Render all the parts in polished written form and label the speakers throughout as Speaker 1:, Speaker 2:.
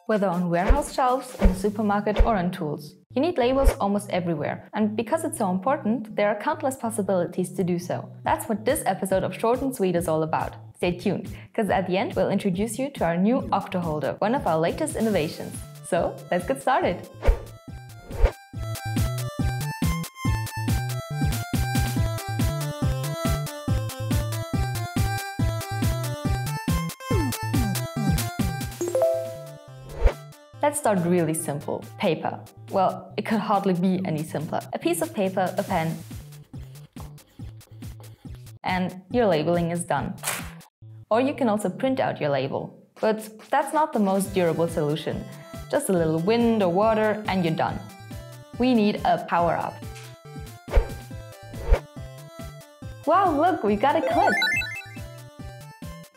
Speaker 1: Whether on warehouse shelves, in the supermarket or on tools. You need labels almost everywhere, and because it's so important, there are countless possibilities to do so. That's what this episode of Short and Sweet is all about. Stay tuned, because at the end we'll introduce you to our new OctoHolder, one of our latest innovations. So, let's get started! Let's start really simple. Paper. Well, it could hardly be any simpler. A piece of paper, a pen, and your labeling is done. Or you can also print out your label. But that's not the most durable solution. Just a little wind or water and you're done. We need a Powerup. Wow, look, we got a clip!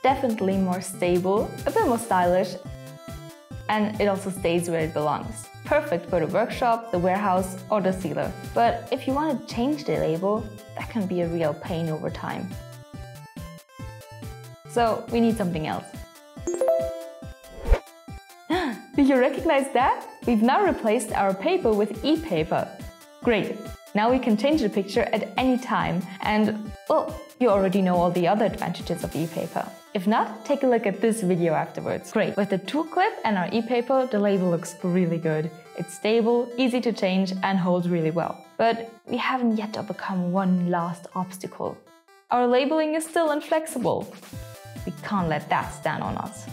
Speaker 1: Definitely more stable, a bit more stylish, and it also stays where it belongs. Perfect for the workshop, the warehouse or the sealer. But if you want to change the label, that can be a real pain over time. So we need something else. Do you recognize that? We've now replaced our paper with ePaper. Great! Now we can change the picture at any time and, well, you already know all the other advantages of ePaper. If not, take a look at this video afterwards. Great! With the tool clip and our ePaper, the label looks really good. It's stable, easy to change and holds really well. But we haven't yet overcome one last obstacle. Our labeling is still inflexible. We can't let that stand on us.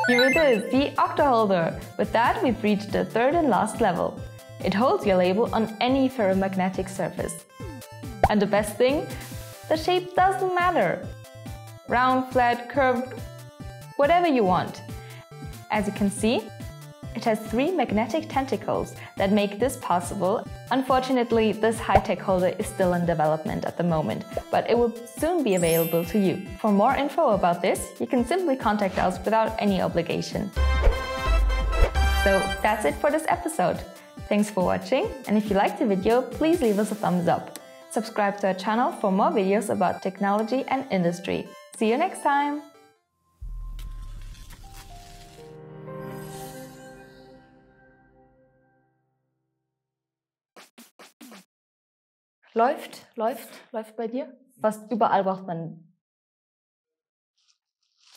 Speaker 1: Here it is, the OctoHolder. With that, we've reached the third and last level. It holds your label on any ferromagnetic surface. And the best thing? The shape doesn't matter. Round, flat, curved, whatever you want. As you can see, it has 3 magnetic tentacles that make this possible. Unfortunately, this high-tech holder is still in development at the moment, but it will soon be available to you. For more info about this, you can simply contact us without any obligation. So that's it for this episode. Thanks for watching, and if you liked the video, please leave us a thumbs up. Subscribe to our channel for more videos about technology and industry. See you next time! Läuft bei dir? Fast überall braucht man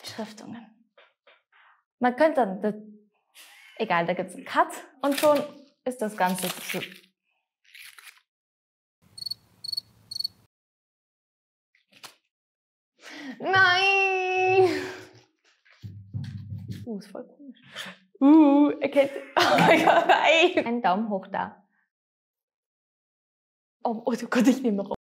Speaker 1: Schriftungen. Man könnte dann, egal, da gibt es einen Cut und schon ist das Ganze zu. Nein! Ist voll komisch. Erkennt. Oh mein Gott, nein! Einen Daumen hoch da. Oh Gott, ich nehme noch auf.